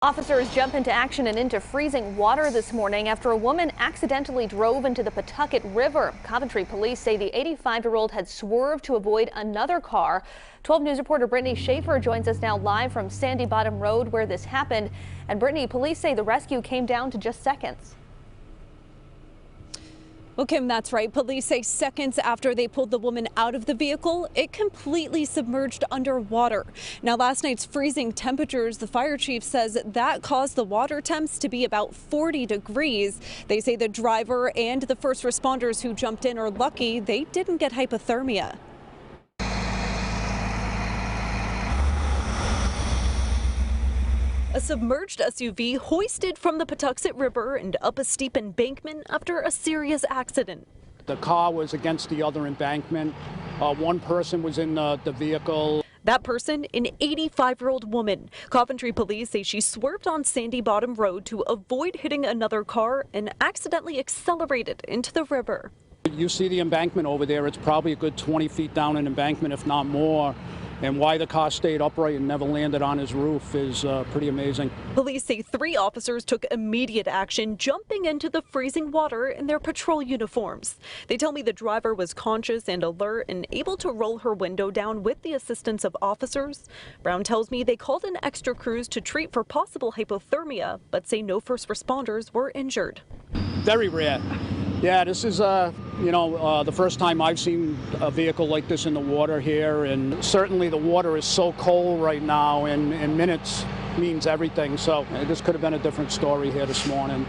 Officers jump into action and into freezing water this morning after a woman accidentally drove into the Pawtuxet River. Coventry police say the 85-year-old had swerved to avoid another car. 12 News reporter Brittany Schaefer joins us now live from Sandy Bottom Road where this happened. And Brittany, police say the rescue came down to just seconds. Well, Kim, that's right. Police say seconds after they pulled the woman out of the vehicle, it completely submerged underwater. Now, last night's freezing temperatures, the fire chief says that caused the water temps to be about 40 degrees. They say the driver and the first responders who jumped in are lucky they didn't get hypothermia. A submerged SUV hoisted from the Pawtuxet River and up a steep embankment after a serious accident. The car was against the other embankment. One person was in the vehicle. That person, an 85-year-old woman. Coventry police say she swerved on Sandy Bottom Road to avoid hitting another car and accidentally accelerated into the river. You see the embankment over there. It's probably a good 20 feet down an embankment, if not more. And why the car stayed upright and never landed on his roof is pretty amazing. Police say 3 officers took immediate action, jumping into the freezing water in their patrol uniforms. They tell me the driver was conscious and alert and able to roll her window down with the assistance of officers. Brown tells me they called in extra crews to treat for possible hypothermia, but say no first responders were injured. Very rare. Yeah, this is, the first time I've seen a vehicle like this in the water here, and certainly the water is so cold right now, and minutes means everything, so this could have been a different story here this morning.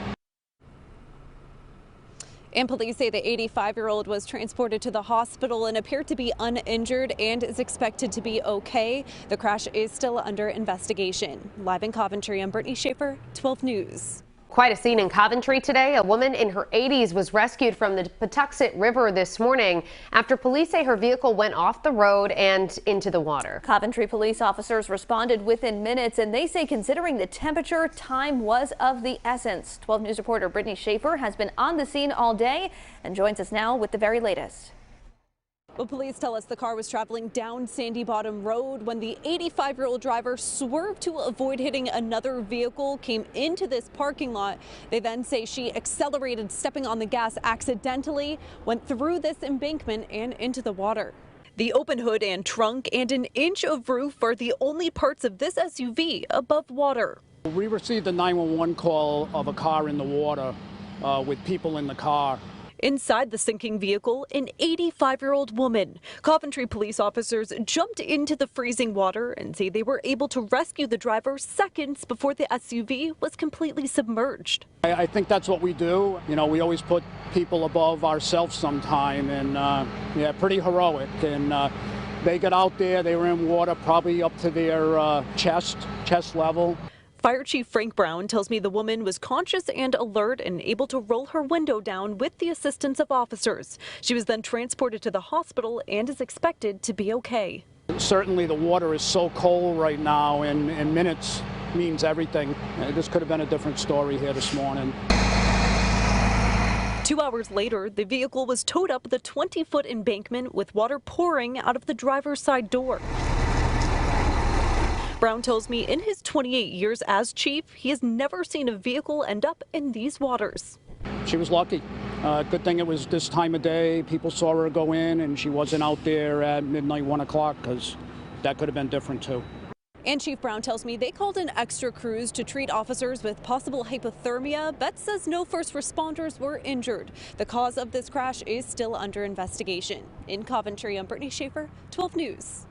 And police say the 85-year-old was transported to the hospital and appeared to be uninjured and is expected to be okay. The crash is still under investigation. Live in Coventry, I'm Brittany Schaefer, 12 News. Quite a scene in Coventry today. A woman in her 80s was rescued from the Pawtuxet River this morning after police say her vehicle went off the road and into the water. Coventry police officers responded within minutes, and they say considering the temperature, time was of the essence. 12 News reporter Brittany Schaefer has been on the scene all day and joins us now with the very latest. Well, police tell us the car was traveling down Sandy Bottom Road when the 85-year-old driver swerved to avoid hitting another vehicle, came into this parking lot. They then say she accelerated, stepping on the gas accidentally, went through this embankment and into the water. The open hood and trunk and an inch of roof are the only parts of this SUV above water. We received a 911 call of a car in the water with people in the car. Inside the sinking vehicle, an 85-year-old woman. Coventry police officers jumped into the freezing water and say they were able to rescue the driver seconds before the SUV was completely submerged. I think that's what we do. You know, we always put people above ourselves sometime, and yeah, pretty heroic. And they got out there, they were in water probably up to their chest level. Fire Chief Frank Brown tells me the woman was conscious and alert and able to roll her window down with the assistance of officers. She was then transported to the hospital and is expected to be okay. Certainly the water is so cold right now, and minutes means everything. This could have been a different story here this morning. 2 hours later, the vehicle was towed up the 20-foot embankment with water pouring out of the driver's side door. Brown tells me in his 28 years as chief, he has never seen a vehicle end up in these waters. She was lucky. Good thing it was this time of day. People saw her go in and she wasn't out there at midnight, 1 o'clock, because that could have been different too. And Chief Brown tells me they called in extra crews to treat officers with possible hypothermia, but says no first responders were injured. The cause of this crash is still under investigation. In Coventry, I'm Brittany Schaefer, 12 News.